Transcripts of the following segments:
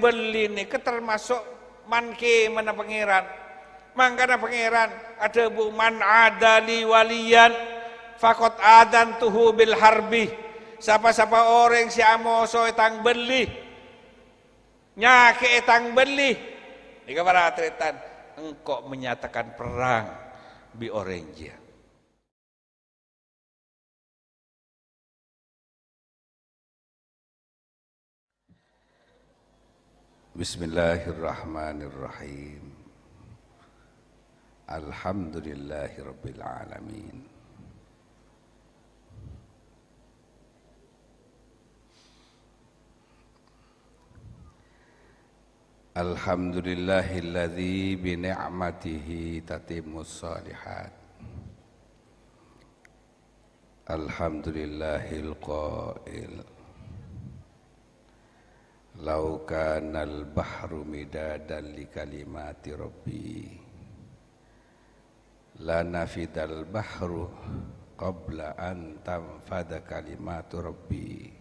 beli nih termasuk manke mana pangeran. Mangkana pangeran ada bu man adali waliyan fakot adan tuhu bil harbi. Siapa-siapa orang si amoso etang beli nyake etang beli ika para atretan engkau menyatakan perang bi orang dia. Bismillahirrahmanirrahim. Alhamdulillahirabbil alamin. Alhamdulillahilladzi bi ni'matihi tatimmus shalihat. Alhamdulillahil qail Lau kanal bahru midadan li kalimati rabbi la nafidal bahru qabla an tanfada kalimatu rabbi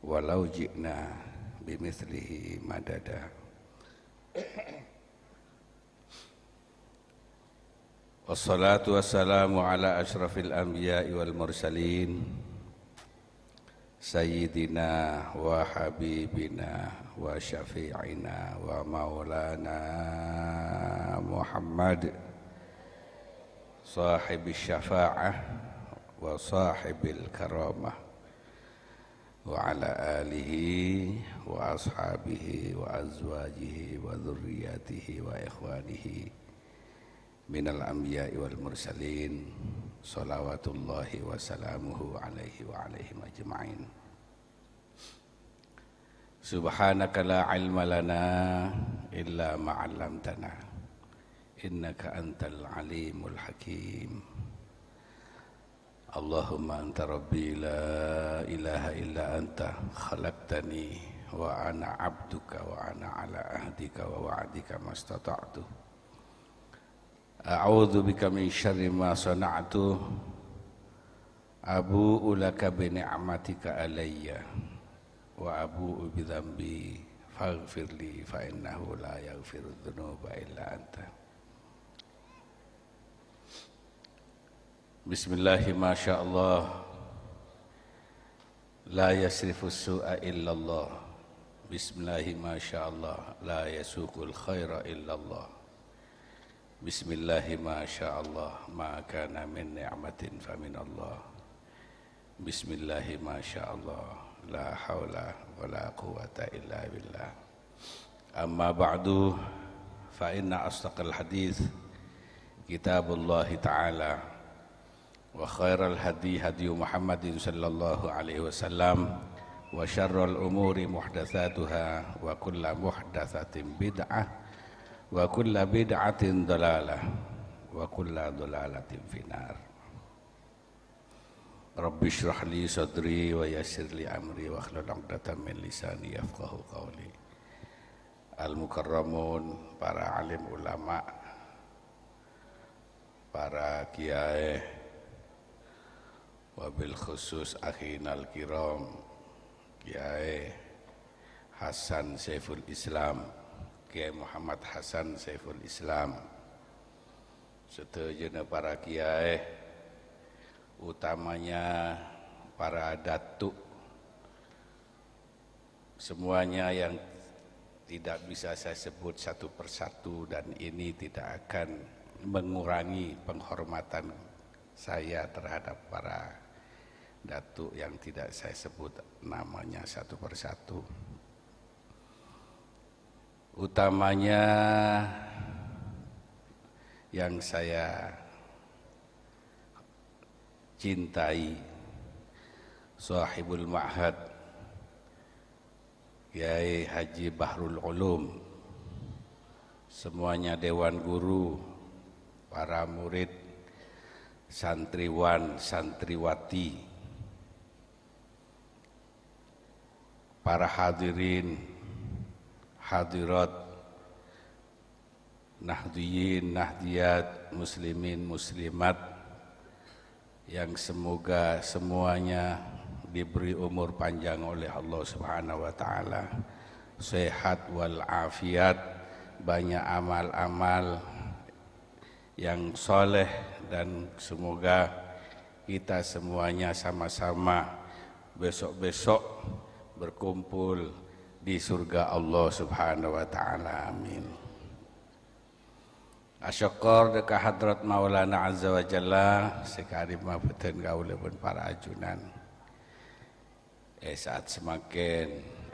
walau ji'na bimithlihi madada. Wassalatu wassalamu ala asyrafil anbiya'i wal mursalin Sayyidina wa habibina wa syafi'ina wa maulana Muhammad sahibi syafa'ah wa sahibil karamah wa ala alihi wa ashabihi wa azwajihi wa dhurriyyatihi wa ikhwanihi minal anbiya'i wal mursalin salawatullahi wa salamuhu alaihi wa alaihim ajma'in. Subhanaka la ilma lana illa ma 'allamtana innaka antal alimul hakim. Allahumma anta rabbi la ilaha illa anta khalaqtani wa ana 'abduka wa ana ala ahdika wa wa'dika mastata'tu. A'udzu bika min syarri ma sana'tu abu'u laka bi ni'matika alayya wa abu'u bi dhanbi faghfirli fa innahu la yaghfiru dzunuba illa anta. Bismillahi ma sya'allah la yasrifu su'a illa Allah. Bismillahi ma sya'allah la yasuqul khaira illa Allah. Bismillahi ma sya'allah ma kana min ni'matin fa min Allah. Bismillahi ma sya'allah la haula wa la quwata illa billah. Amma ba'du fa inna asdaqal hadits kitabullah ta'ala wa khairal hadi hadi Muhammadin sallallahu alaihi wasallam wa syarrul umuri muhdatsatuha wa kullu muhdatsatin bid'ah wa kullu bid'atin dhalalah wa kullu dhalalatin finnar. Rabbi shrah li sadri wa yassir li amri wa hlul 'uqdatam min lisani yafqahu qawli. Al-mukarramun, para alim ulama, para kiai, wabil khusus akhinal kiram Kiai Hasan Saiful Islam, Kiai Muhammad Hasan Saiful Islam, setuju para kiai, utamanya para datuk, semuanya yang tidak bisa saya sebut satu persatu dan ini tidak akan mengurangi penghormatan saya terhadap para datuk yang tidak saya sebut namanya satu persatu. Utamanya yang saya cintai, sahibul ma'had Kiai Haji Bahrul Ulum, semuanya dewan guru, para murid, santriwan, santriwati, para hadirin, hadirat, nahdiyin, nahdiyat, muslimin, muslimat, yang semoga semuanya diberi umur panjang oleh Allah Subhanahu wa taala sehat walafiat, banyak amal-amal yang soleh, dan semoga kita semuanya sama-sama besok-besok berkumpul di surga Allah Subhanahu wa taala. Amin. Asyukur dekat hadrat Maulana Azza wa Jalla sekali mabeten kaula pun para ajunan. Saat semakin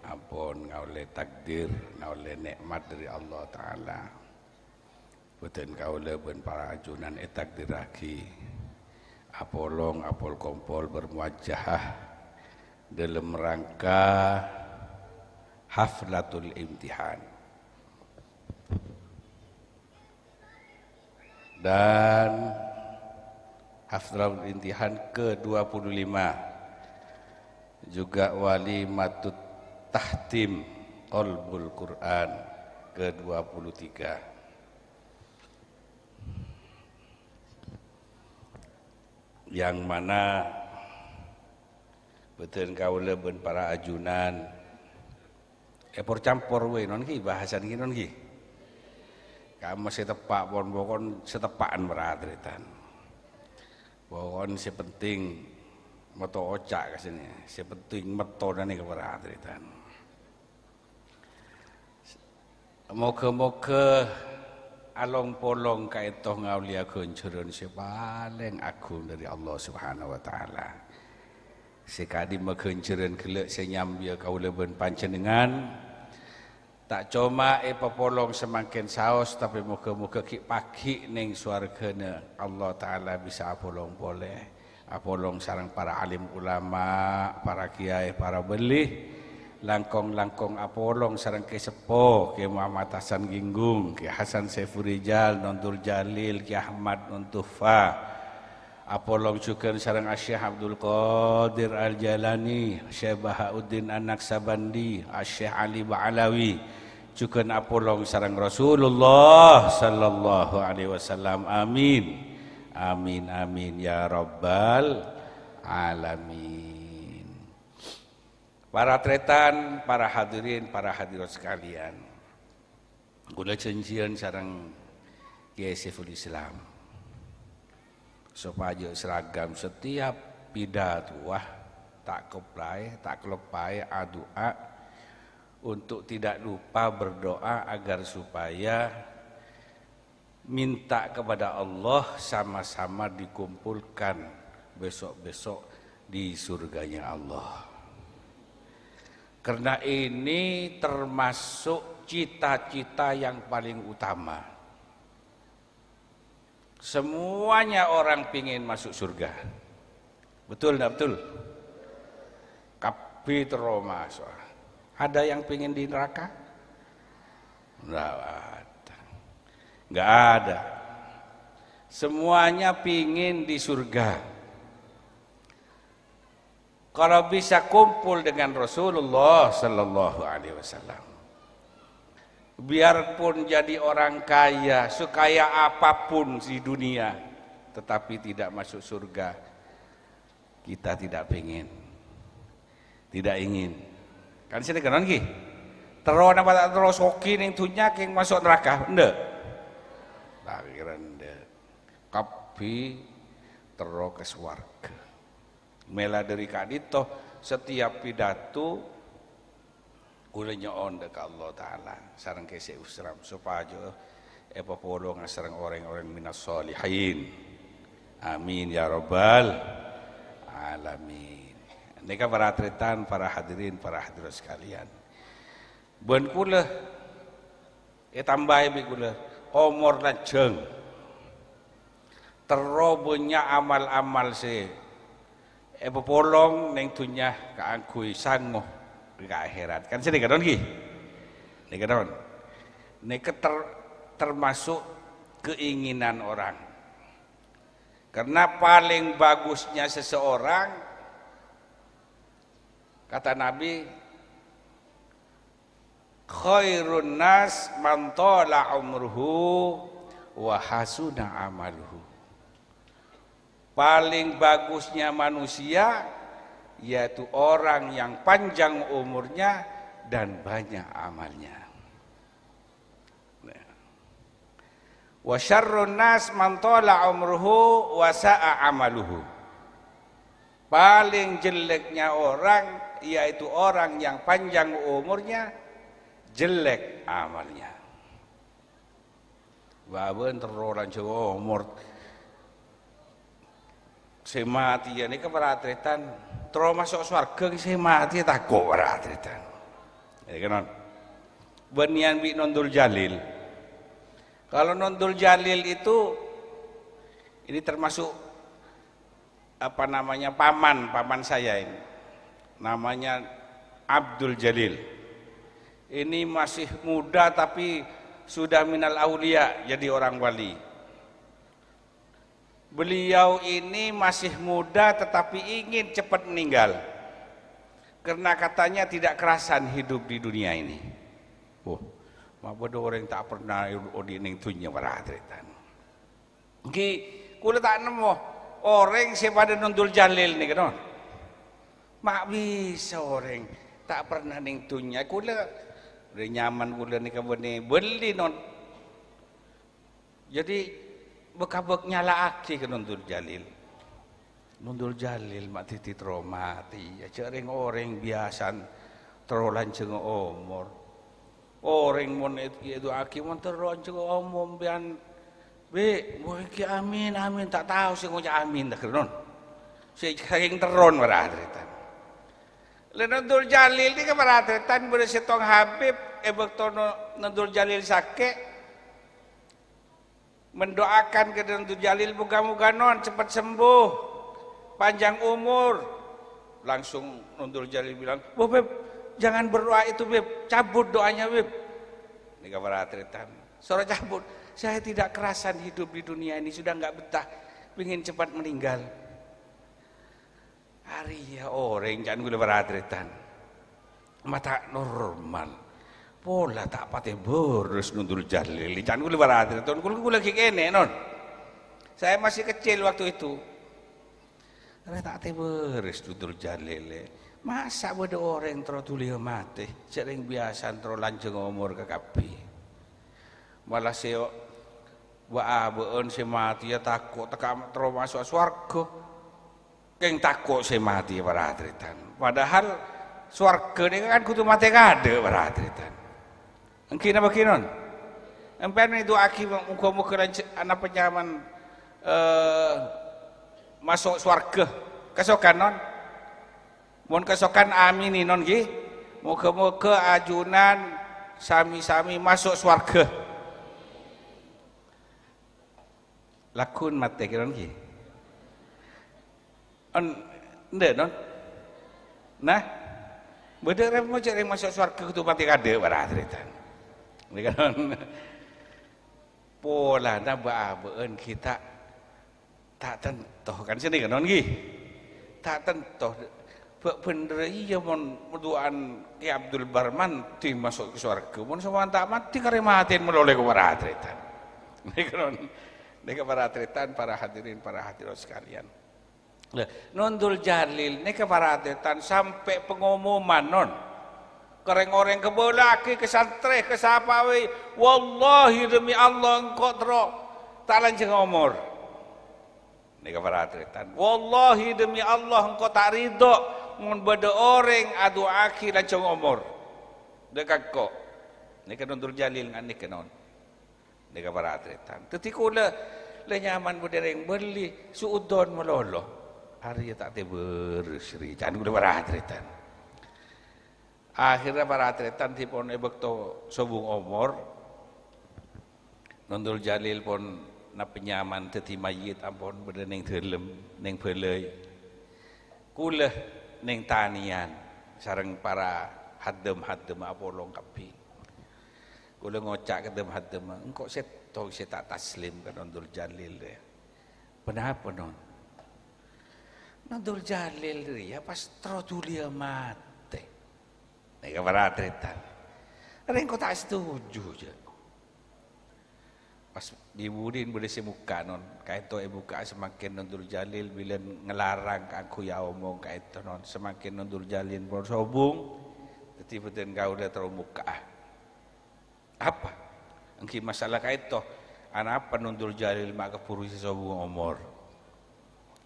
ampun ngaule takdir, ngaule nikmat dari Allah taala. Beten kaula pun para ajunan takdir lagi. Apolong apol kompol bermuajahah dalam rangka haflatul imtihan. Dan haflatul imtihan ke-25 juga walimatut tahtim qalbul Quran ke-23, yang mana betul kaula ben para ajunan epor campur we non ki bahasan ki non ki kamu setepak pon setepaan beradritan pokon sepenting moto ocak kesini sepenting meto dan ke beradritan moga-moga along polong kaitoh ngaulia kunjurun paling agung dari Allah Subhanahu wa taala. Sekadi makunjurun kelak senyambia kaula ben panjenengan tak cuma popolong semakin saos, tapi moga-moga ki pagi ning swargane Allah taala bisa apolong boleh apolong sareng para alim ulama, para kiai, para belih langkong-langkong apolong sareng ke sepo ke Muhammad Hasan Ginggung, ke Hasan Saiful Rijal, Nontur Jalil, ke Ahmad Nontufa apolong juga sareng Syekh Abdul Qadir Al-Jalani, Syekh Bahauddin An-Naksabandi, Syekh Ali Ba'alawi juga apolong sareng Rasulullah sallallahu alaihi wasallam. Amin amin amin ya rabbal alamin. Para tretan, para hadirin, para hadirat sekalian, kula janjian sareng Kiai Saiful Islam supaya seragam setiap pidato tak kelupai doa untuk tidak lupa berdoa agar supaya minta kepada Allah sama-sama dikumpulkan besok-besok di surganya Allah. Karena ini termasuk cita-cita yang paling utama. Semuanya orang pingin masuk surga. Betul enggak betul? Kabeh terus masuk. Ada yang pingin di neraka? Enggak ada. Enggak ada. Semuanya pingin di surga. Kalau bisa kumpul dengan Rasulullah sallallahu alaihi wasallam, biarpun jadi orang kaya, sekaya apapun di dunia, tetapi tidak masuk surga, kita tidak ingin, kan sini kan lagi, terus apa terus hoki ning dunya yang masuk neraka, ndak, tak kira ndak, kapi terus ke swarga. Mela dari kadito setiap pidato kula nyoon dekat Allah taala sareng kese usram supaya popolong sareng orang-orang minas solihin. Amin ya rabbal alamin. Nika para tretan, para hadirin, para hadirat sekalian. Beun kula tambahe mi kula umur lajeng terobonya amal-amal se popolong neng dunya kaangkuy sangoh ke akhirat. Kan sini kadon ki. Nek kadon. Nek termasuk keinginan orang. Karena paling bagusnya seseorang kata Nabi khairun nas man tala umruhu wa hasuna amaluhu. Paling bagusnya manusia yaitu orang yang panjang umurnya dan banyak amalnya. Wa syarrun nas man tala umruhu wa sa'a amaluhu. Paling jeleknya orang yaitu orang yang panjang umurnya, jelek amalnya. Baben teroran Jawa umur semati ya ini keberatretan terus masuk surga semati takut beratretan. Ya kan? Benian bi Nondul Jalil. Kalau Nondul Jalil itu ini termasuk apa namanya paman saya ini. Namanya Abdul Jalil. Ini masih muda tapi sudah minal aulia, jadi orang wali. Beliau ini masih muda tetapi ingin cepat meninggal karena katanya tidak kerasan hidup di dunia ini. Mabada orang tak pernah di ning dunia beratretan. Ki kula tak nemu orang sepada Nondul Jalil nih kan. Mak bisa orang tak pernah ning dunia kula udah nyaman kula nih kabeh beli non. Jadi bekabek nyala aki ke Nondul Jalil. Nondul Jalil mak titi tromati ya cering orang biasa terolan jeung umur. Orang mon itu aki mon terolan jeung umur bian be moe ki amin amin tak tahu sing ngucap amin dah kenon. Saking teron beratretan. Nondul Jalil ini keberatretan boleh setong Habib bekto Nondul Jalil sakit mendoakan ke Nondul Jalil muga-muga non cepat sembuh panjang umur. Langsung Nondul Jalil bilang, Beb jangan berdoa itu Beb, cabut doanya Beb. Ini keberatretan suara cabut, saya tidak kerasan hidup di dunia ini, sudah nggak betah, ingin cepat meninggal. Hari ya orang jangan gula beratretan mata normal pola tak pateh boros Nondul Jalil jangan gula beratretan gula kene non. Saya masih kecil waktu itu tak teh beres Nondul Jalil masa ada orang terus tulia mati sering biasa terus lanjeng umur ke kapi malah seo wa beun se mati ya takut tekam terus masuk swarga. Yang takut saya mati beratretan. Padahal swarga ini kan kudu mati kade beratretan. Engkin apa kinon? Empen itu aki muka-muka anak penyaman masuk swarga. Kesokan non? Mun kesokan amini non gi. Muka-muka ajunan sami-sami masuk swarga. Lakun mati kinon gi. Ndak non. Nah, bener mau cari masuk surga kudu mati kade beratretan. Ini kan pola na baabeun kita tak tentoh kan sini kan non gi. Tak tentoh bener iya mon duaan Ki Abdul Barman ti masuk ke surga. Mun sampean tak mati kare matiin meloleh ke beratretan. Ini kan ini beratretan para hadirin para hadirat sekalian. Nondul Jalil ini keberatretan sampai pengumuman non kereng-oreng kebolaki kesantre kesapawi wallahi demi Allah engkau terok tak lanjeng umur ini keberatretan wallahi demi Allah engkau tak ridho mun beda orang adu aki lanjeng umur dekat kok ini kan Nondul Jalil ngani kenon ini keberatretan tetikula le nyaman budereng beli suudon melolo hari tak bersri jangan udah beratretan akhirnya beratretan tipon bekto sobung umur Nondul Jalil pun na penyaman teti mayit ampun beda ning delem ning beleuy kula ning tanian sareng para hadem-hadem apolong kapi kula ngocak hadem-hadem engko seto tak taslim ka Nondul Jalil ya kenapa non Nondul Jalil ya pas trodulia mati. Nek beratretan. Rengko tak setuju je. Pas dibudin boleh semuka non. Kaito buka semakin Nondul Jalil bila ngelarang aku ya omong kaito non. Semakin Nondul Jalil bersobung Tetapi betul kau dah termuka. Apa? Engki masalah kait toh. Anak apa nundul jalil mak kepuru sesuatu umur.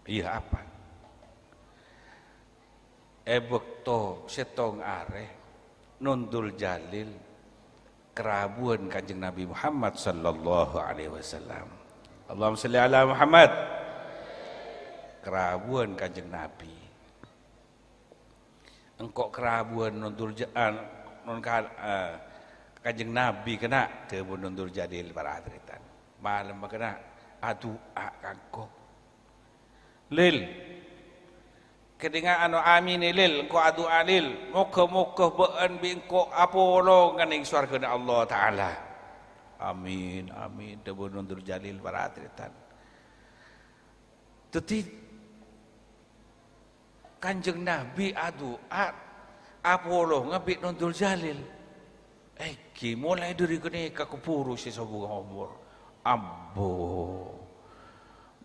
Iya apa? Ebek to setong are nundul jalil kerabuan kanjeng Nabi Muhammad sallallahu alaihi wasallam. Allahumma shalli ala Muhammad. Kerabuan kanjeng Nabi. Engkau kerabuan nundul kanjeng Nabi kena teu nundul jalil para hadirin. Malam kena adua kangko. Lil kedinga anu amin lil engko adua lil muga-muga beun bi engko apolo nganing swargana Allah taala. Amin amin teu nundur jalil para hadirin. Teti kanjeng Nabi adua apolo ngabi nundur jalil. Ki mulai dari kene ka kepuru si sabung umur. Ambo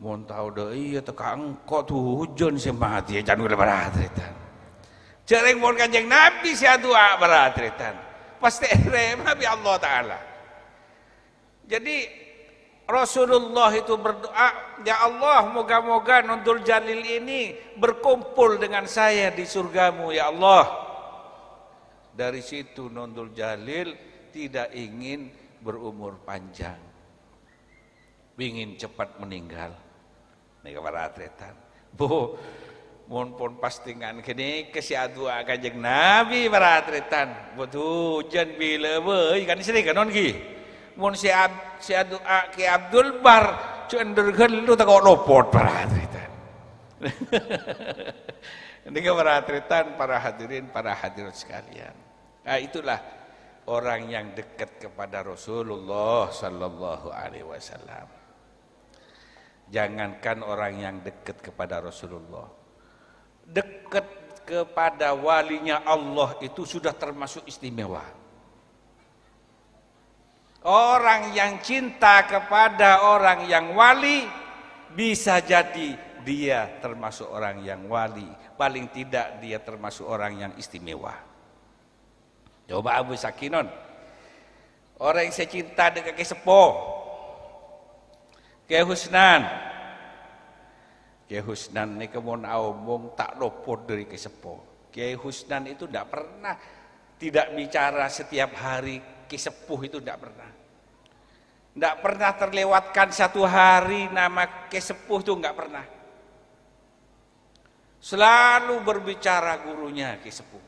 mun tau deui ieu teh ka engko tuh hujan si mati can ulah barahadretan. Cereng mun kanjeng Nabi sia doa barahadretan. Pasti rem Nabi Allah taala. Jadi Rasulullah itu berdoa, ya Allah moga-moga nundul jalil ini berkumpul dengan saya di surgamu ya Allah. Dari situ nundul jalil tidak ingin berumur panjang. Ingin cepat meninggal. Nih para atletan. Bu, mohon pun pastingan kini kesiadua kanjeng Nabi para atletan. Betul jan bila beuy kan sini kan ki. Mun si adua ki Abdul Bar cenderkeun lu tak lopot para atletan. Ini para atletan, para hadirin, para hadirat sekalian. Nah, itulah orang yang dekat kepada Rasulullah sallallahu alaihi wasallam. Jangankan orang yang dekat kepada Rasulullah, dekat kepada walinya Allah itu sudah termasuk istimewa. Orang yang cinta kepada orang yang wali, bisa jadi dia termasuk orang yang wali. Paling tidak dia termasuk orang yang istimewa. Coba Abu Sakinon, orang yang saya cinta dengan Sepo Kiai Husnan ini kemun omong tak lopot dari Sepo. Kiai Husnan itu tidak bicara setiap hari Sepuh itu tidak pernah terlewatkan satu hari nama Sepuh itu tidak pernah. Selalu berbicara gurunya Sepuh.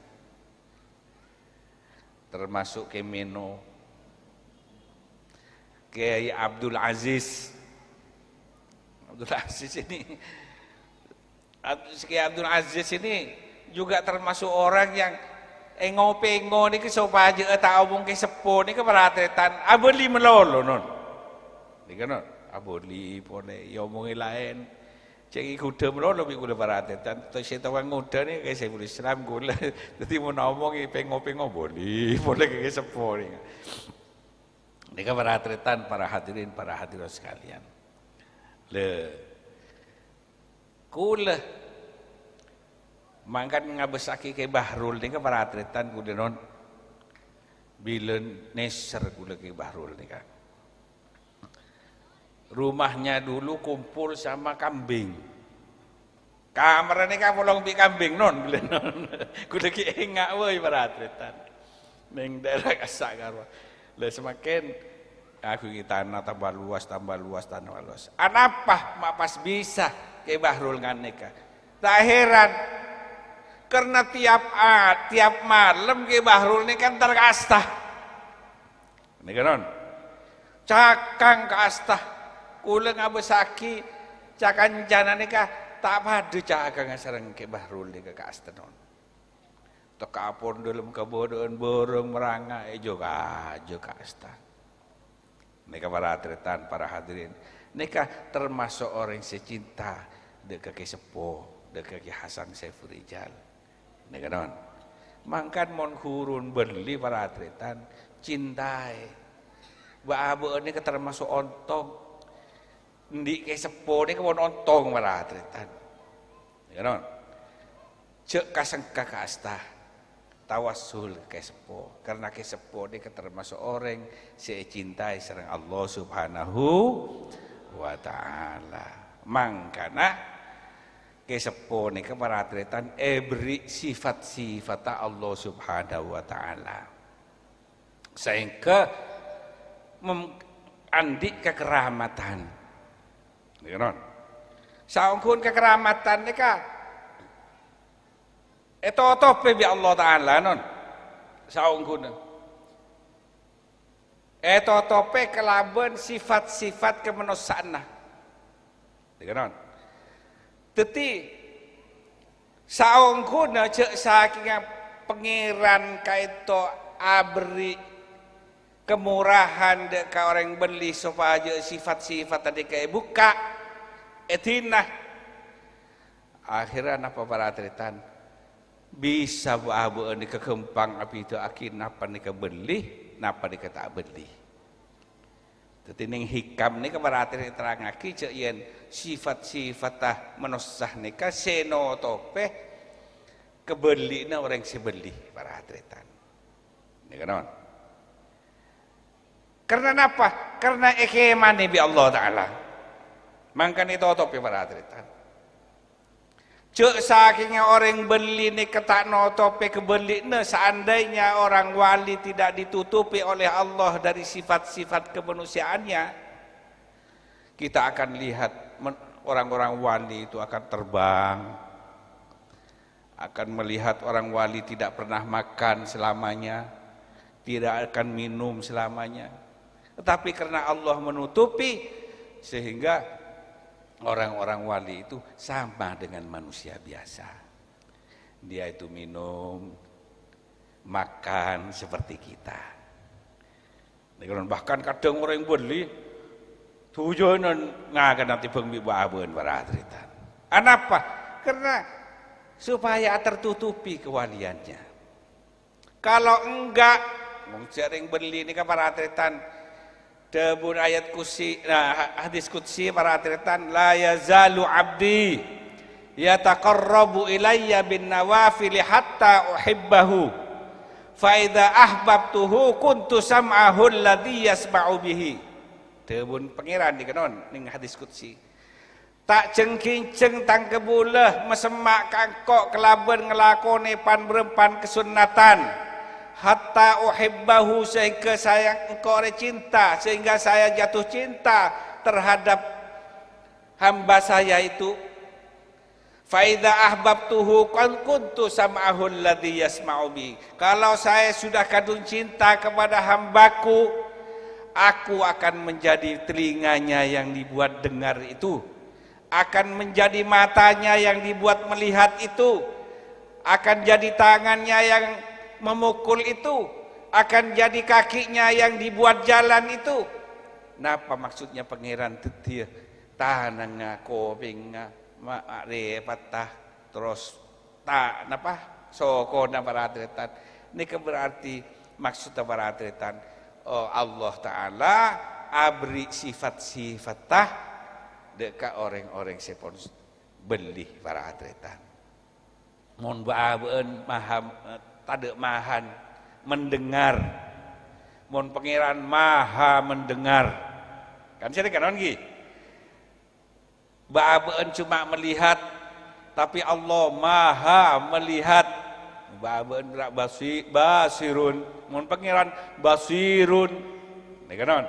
Termasuk Kemeno, Kiai Abdul Aziz ini, Kiai Abdul Aziz ini juga termasuk orang yang engo-pengo ni kesopa aja tak omong ke Sepo ni ke perhatian abeli melolo non, ni kan non abeli pone yomongi lain, cek kuda melolo bi kuda perhatian, tu saya tahu kuda ni kayak saya boleh Islam gula, jadi mau ngomong pengo-pengo boleh ke Sepo ni, ni kan perhatian para hadirin para hadirat sekalian. Kula mangkat ngabesaki ke Bahrul ni ka para atletan kuda non bilen neser kula ke Bahrul ni ka rumahnya dulu kumpul sama kambing kamar ni ka polong bi kambing non bilen non kuda ki engak woi para atletan neng daerah kasak karo le semakin aku tanah tambah luas. Anapa mak pas bisa ke Bahrul nganeka. Tak heran karena tiap malam ke Bahrul ni kan terkastah. Ini kan cakang kastah. Kula ngabesaki cakan jana nika tak padu cakang sareng ke Bahrul ni ke kastah non. Tekapon dalam kebodohan borong meranga juga kastah. Mereka para atletan, para hadirin, mereka termasuk orang yang secinta dekat ke Sepo, dekat ke Hasan Saiful Rijal. Mereka non, mangkan mon hurun beli para atletan, cintai. Bahabu ini termasuk ontong, di ke Sepo ini kemon ontong para atletan. Mereka non, cek kasengka kasta, tawassul ke sepo, karena ke sepo ini termasuk orang yang cintai sareng Allah Subhanahu wa taala. Mangkana ke sepo ini keparatretan beri sifat-sifat Allah Subhanahu wa taala. Sehingga andik kekeramatan. Nggih. Saungkun kekeramatan nika tope bi Allah taala non. Saungkun tope kelaban sifat-sifat kemanusiaan. Nggih. Teti saungkun cek saking pangeran kaito abri kemurahan dek ka orang beli supaya sifat-sifat tadi kayak buka etinah akhirnya napa para atletan bisa abu ni kekempang api itu akin napa ni kebeli napa ni tak beli. Jadi ning hikam ni para atletan terangaki cek yen sifat-sifatah menusah nika seno tope kebeli na orang sebeli para atletan. Ini kan? Karena apa? Karena ekemane bi Allah taala. Mangkan itu topi para atletan. Cek sakingnya orang beli ni ketak notope kebeli ne seandainya orang wali tidak ditutupi oleh Allah dari sifat-sifat kemanusiaannya, kita akan lihat orang-orang wali itu akan terbang, akan melihat orang wali tidak pernah makan selamanya, tidak akan minum selamanya. Tetapi karena Allah menutupi sehingga orang-orang wali itu sama dengan manusia biasa. Dia itu minum, makan seperti kita. Bahkan kadang orang yang beli tujuan ngakan nanti pengbi baben para atletan. Kenapa? Karena supaya tertutupi kewaliannya. Kalau enggak, sering beli ini kan para atletan debun ayat kursi, hadis qudsi para atletan la yazalu abdi yataqarrabu ilayya bin nawafil hatta uhibbahu fa idza ahbabtuhu kuntu sam'ahu alladhi yasma'u bihi. Debun pangeran dikenon ning hadis qudsi. Tak cengkinceng tang kebulah mesemak kangkok kelaban ngelakone pan berempan kesunnatan hatta uhibbahu sehingga saya engkau cinta, sehingga saya jatuh cinta terhadap hamba saya itu. Fa idza ahbabtuhu kuntu sam'ahu alladhi yasma'u bi. Kalau saya sudah kadung cinta kepada hambaku, aku akan menjadi telinganya yang dibuat dengar itu, akan menjadi matanya yang dibuat melihat itu, akan jadi tangannya yang memukul itu, akan jadi kakinya yang dibuat jalan itu. Napa maksudnya pangeran tetia tahananga kopinga mare patah terus tak napa soko na para atletan. Ini berarti maksudnya para atletan Allah taala abri sifat-sifat tah deka orang-orang sepon beli para atletan. Mon baabeun maham tade mahan mendengar, mon pangeran maha mendengar, kan saya kan lagi baabeun cuma melihat, tapi Allah maha melihat. Baabeun berak basirun, mon pangeran basirun, nih kan?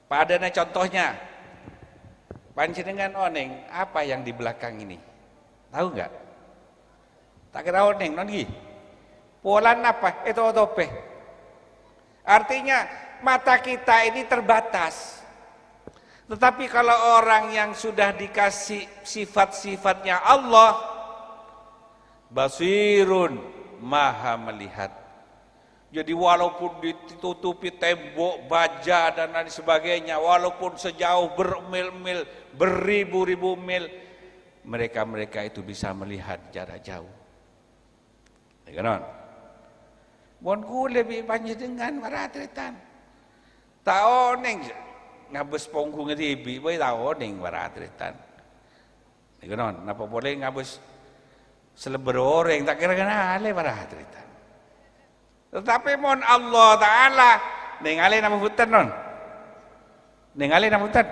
Padahal contohnya, panjenengan oneng apa yang di belakang ini, tahu nggak? Tak kira oneng lagi. Polan apa? Itu otope. Artinya mata kita ini terbatas. Tetapi kalau orang yang sudah dikasih sifat-sifatnya Allah, basirun, maha melihat. Jadi walaupun ditutupi tembok, baja dan lain sebagainya, walaupun sejauh bermil-mil, beribu-ribu mil, mereka itu bisa melihat jarak jauh. Kan? Bonku lebih banyak dengan para atletan. Tak oneng ngabes pongku ngetibi, boleh tak oneng para atletan. Ikanon, napa boleh ngabes seleber orang tak kira kenal para atletan. Tetapi mon Allah Ta'ala ningali nama hutan non, ningali nama hutan,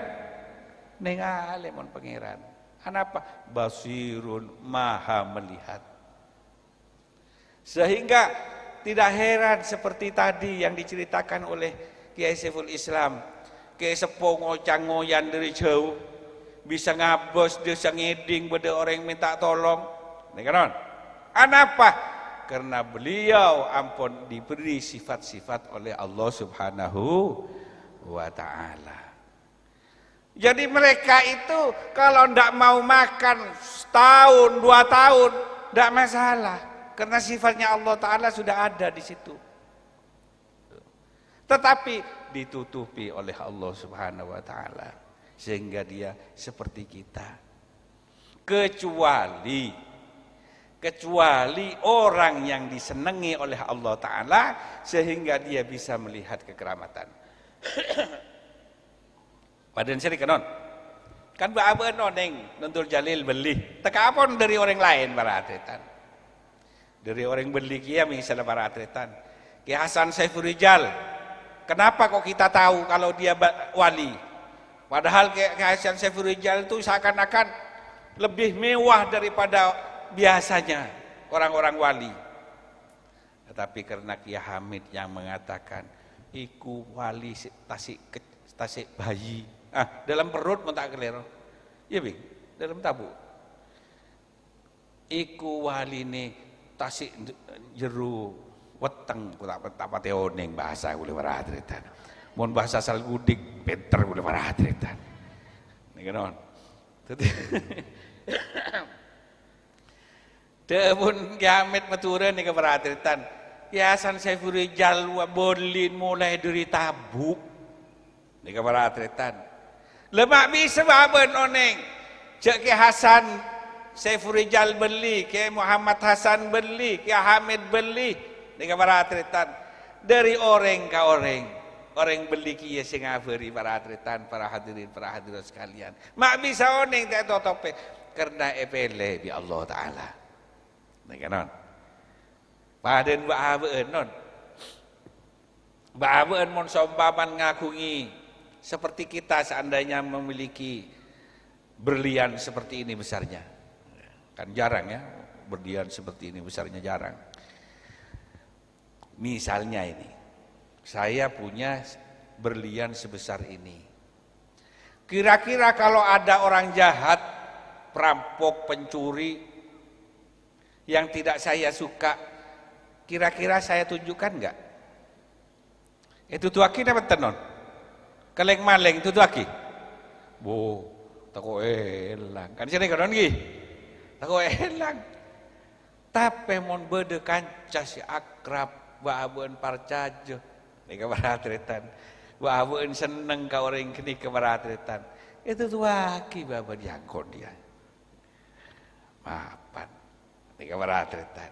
ningali mon pangeran. Kenapa? Basirun, maha melihat. Sehingga tidak heran seperti tadi yang diceritakan oleh Kiai Saiful Islam, Kiai Sepo ngocang ngoyan dari jauh, bisa ngabos, bisa ngeding pada orang yang minta tolong. Nih kan? Kenapa? Karena beliau ampun diberi sifat-sifat oleh Allah Subhanahu wa Ta'ala. Jadi mereka itu kalau ndak mau makan setahun, 2 tahun, ndak masalah. Karena sifatnya Allah Ta'ala sudah ada di situ. Tetapi ditutupi oleh Allah Subhanahu wa Ta'ala. Sehingga dia seperti kita. Kecuali orang yang disenangi oleh Allah Ta'ala sehingga dia bisa melihat kekeramatan. Padahal sini kan baabeun oneng nuntul jalil beli. Teka apa dari orang lain para atletan. Dari orang beli kia misalnya para atletan. Ki Hasan Saiful Rijal. Kenapa kok kita tahu kalau dia wali? Padahal Ki Hasan Saiful Rijal itu seakan-akan lebih mewah daripada biasanya orang-orang wali. Tetapi karena Kiai Hamid yang mengatakan iku wali tasik bayi. Dalam perut mentak kelero. Iya bing, dalam tabu. Iku wali ini tasik jeru weteng tak pate oneng bahasa boleh paratretan. Mun bahasa Salgudik pinter boleh paratretan. Nih kan. Debun Kiamat maturan nih keparatretan. Ya Hasan Saiful Rijal bolin mulai dari Tabuk. Nih keparatretan. Lemak bisa baben oneng. Cek Ki Hasan Saiful Rijal beli, Ki Muhammad Hasan beli, Ki Hamid beli. Nih keparatretan. Dari orang ke orang. Orang beli kia sing ngaferi para atletan, para hadirin sekalian. Mak bisa oneng tak totope karena epele bi Allah Ta'ala. Nih kan? Paden baabeun non. Baabeun mon sompaman ngakungi seperti kita seandainya memiliki berlian seperti ini besarnya. Kan jarang ya, berlian seperti ini besarnya jarang. Misalnya ini, saya punya berlian sebesar ini. Kira-kira kalau ada orang jahat, perampok, pencuri yang tidak saya suka, kira-kira saya tunjukkan enggak? Itu tuaki dapat tenon. Keleng maleng itu tuaki. Bu, tako elang. Kan sini kan nggih. Tako elang. Tapi mon bede kanca si akrab baabeun parcajo. Nika paratretan. Baabeun seneng ka orang kini ke paratretan. Itu tuaki baba diangkon dia. Mapan. Nika paratretan.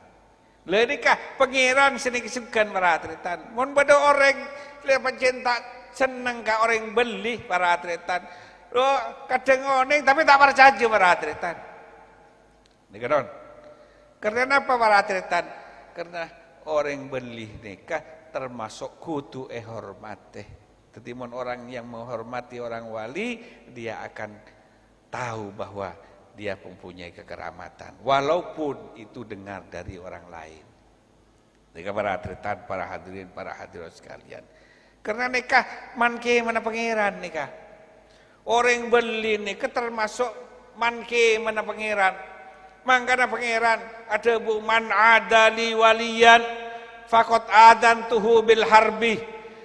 Lha nikah pangeran sini kesukan paratretan. Mon bede orang lihat pencinta seneng ka orang beli para atletan. Lo kadang oneng tapi tak percaya para atletan. Nih kan? Karena apa para atletan? Karena orang beli nikah termasuk kudu hormate. Tetimun orang yang menghormati orang wali, dia akan tahu bahwa dia mempunyai kekeramatan. Walaupun itu dengar dari orang lain. Nih para atletan, para hadirin, para hadirat sekalian. Karena nikah manke mana pangeran nikah. Orang beli nikah termasuk manke mana pangeran. Mangkana pangeran ada bu man adali waliyan fakot adan tuhu bil harbi.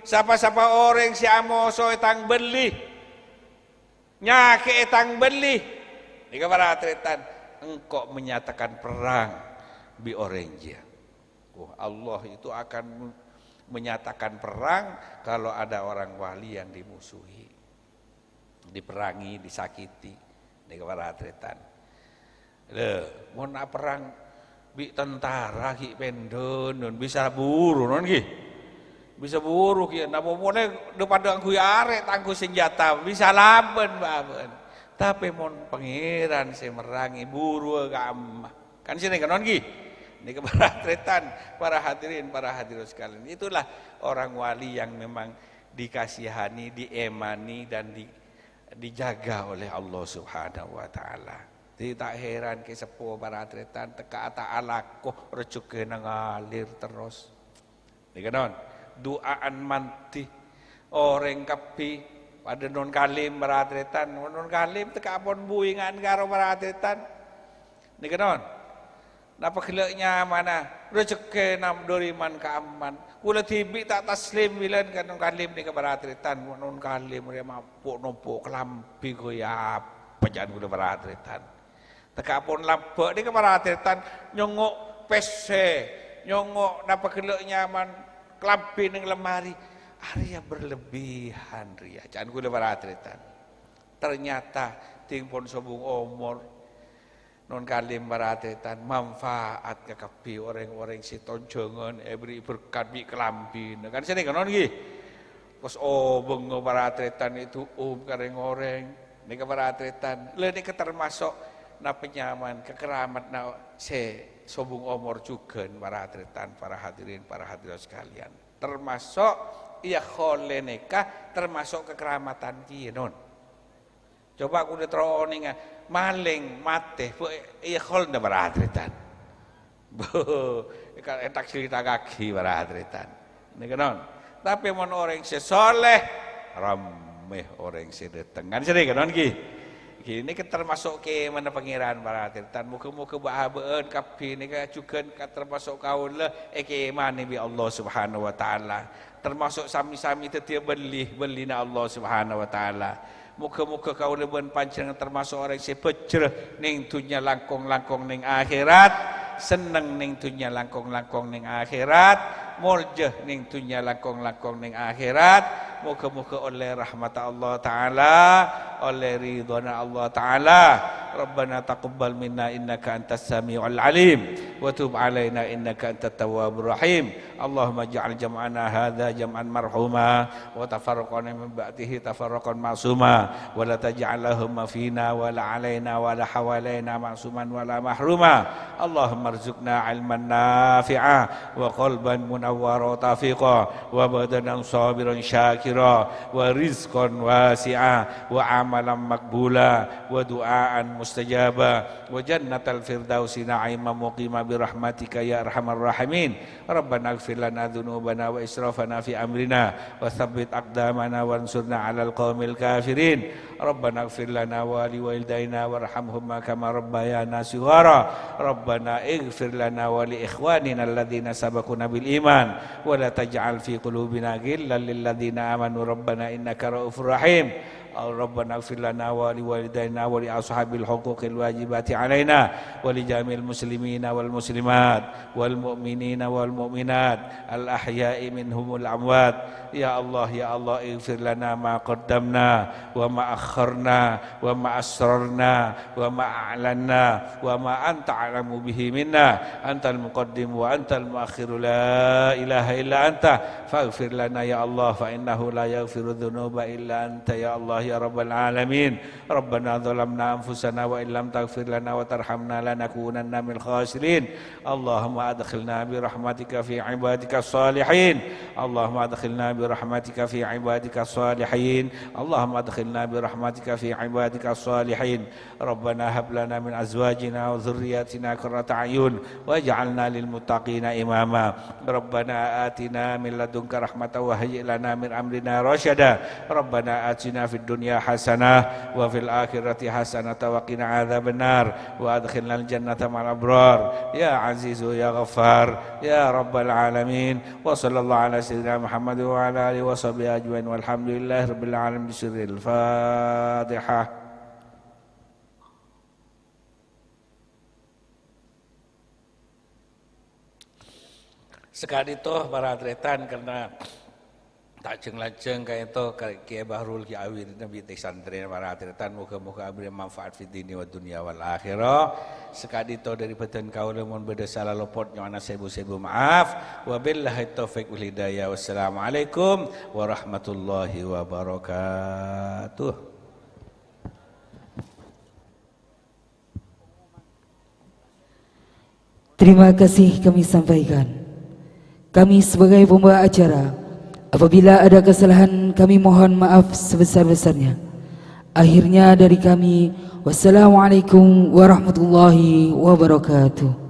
Siapa-siapa orang si amoso etang beli. Nyake etang beli. Nikah para atletan engkau menyatakan perang bi orange. Allah itu akan menyatakan perang kalau ada orang wali yang dimusuhi, diperangi, disakiti. Nih para atletan. Mau nak perang bi tentara ki pendon bisa buru non ki, bisa buru ki. Napa pone depan aku arek tangguh senjata bisa laben baben. Tapi mon pangeran saya merangi buru gamah. Kan sini kan non ki. Ini keberatretan para hadirin, para hadirat sekalian. Itulah orang wali yang memang dikasihani, diemani dan dijaga oleh Allah Subhanahu wa taala. Jadi tak heran ke sepuh para atretan teka ta'ala kok rezeki ngalir terus. Dikanon duaan manti orang kapi pada non kalim para atretan, non kalim teka pon buingan karo para atretan. Dikanon napa keleknya mana rezeki nam doriman kaaman kula tibi tak taslim bilan kan non kalim ni keberatretan non kalim dia mampu nompo kelampi ko ya pajan kula beratretan teka pun lampek ni keberatretan nyongok pese nyongok napa keleknya man kelampi ning lemari Arya berlebihan ria jangan kula beratretan ternyata ting pon sobung omor non kalim baratetan manfaat kekapi orang-orang si tonjongan beri berkat bi kelambi kan sini kan nggih pas bengo baratetan itu kareng orang nih baratetan le nih termasuk na penyaman kekeramat na se sobung omor juga baratetan para hadirin para hadirat sekalian termasuk iya kholeneka termasuk kekeramatan ki non coba aku diteroninga maling mate iya khol nda baratretan etak cerita kaki baratretan ini kan tapi mon orang sesoleh rameh orang sedeteng kan sering kan ki ini termasuk ke mana pangeran baratretan muka-muka bahabeun kapi ini juga termasuk kaula ke mani bi Allah Subhanahu wa taala termasuk sami-sami tetiap beli na Allah Subhanahu wa taala muka-muka kau leban pancang termasuk orang si pecreh ning dunya langkong-langkong ning akhirat seneng ning dunya langkong-langkong ning akhirat muljah ning dunya langkong-langkong ning akhirat muka-muka oleh rahmat Allah taala oleh ridhona Allah taala Rabbana taqabbal minna innaka antas samiul alim wa tub alaina innaka antat tawwabur rahim Allahumma ij'al jam'ana hadza jam'an marhuma wa tafarraqana min ba'dihi tafarraqan ma'suma wa la taj'alhum fina wa la alaina wa la hawalaina ma'suman wa la mahruma Allahumma arzuqna 'ilman nafi'a wa qalban munawwara tafiqa wa badanan sabiran syakira wa rizqan wasi'a wa amalan maqbula wa du'aan mustajaba wa jannatal firdausi na'ima muqima bi rahmatika ya arhamar rahimin Rabbana ighfir lana dzunubana wa israfana fi amrina wa tsabbit aqdamana wansurna 'alal qaumil kafirin Rabbana ighfir lana wa liwalidayna warhamhuma kama rabbayana shighara Rabbana ighfir lana wa li ikhwanina alladhina sabaquna bil iman wa la taj'al fi qulubina ghillan lil ladzina amanu Rabbana innaka ra'ufur rahim Rabbana ighfir lana wa liwalidayna wa li ashabil huquqil wajibati alaina wa li jamil muslimina wal muslimat wal mu'minina wal mu'minat al ahya'i minhumul amwat ya Allah ighfir lana ma qaddamna wa ma akharna wa ma asrarna wa ma a'lanna wa ma anta a'lamu bihi minna antal muqaddim wa antal muakhir la ilaha illa anta faghfir lana ya Allah fa innahu la yaghfiru dhunuba illa anta ya Allah ya rabbal alamin rabbana zalamna anfusana wa illam taghfir lana wa tarhamna lanakunanna minal khasirin Allahumma adkhilna bi rahmatika fi ibadika salihin Allahumma adkhilna bi rahmatika fi ibadika salihin Allahumma adkhilna bi rahmatika fi ibadika salihin rabbana hab lana min azwajina wa dhurriyyatina qurrata a'yun waj'alna lil muttaqina imama rabbana atina min ladunka rahmatan wa hayyi lana min amrina rasyada rabbana atina fid dunya hasanah wa fil akhirati hasanah wa qina adzabannar wa adkhilnal jannata ma'al abrar ya azizu ya ghaffar ya rabbal alamin wa sallallahu ala sayyidina Muhammad wa ala alihi wa sahbihi ajmain walhamdulillahi rabbil alamin bisirril Fatihah. Sekali toh para atletan karena tak lajeng kayak itu Kiai Bahrul Ki Awir Nabi santri para atletan muga-muga abdi manfaat fid dini wa dunya wal akhirah sekali itu dari badan kaula mun beda salah luput nyana sebu-sebu maaf wabillahi taufik wal hidayah wassalamualaikum warahmatullahi wabarakatuh. Terima kasih kami sampaikan. Kami sebagai pembawa acara, apabila ada kesalahan kami mohon maaf sebesar-besarnya. Akhirnya dari kami, wassalamualaikum warahmatullahi wabarakatuh.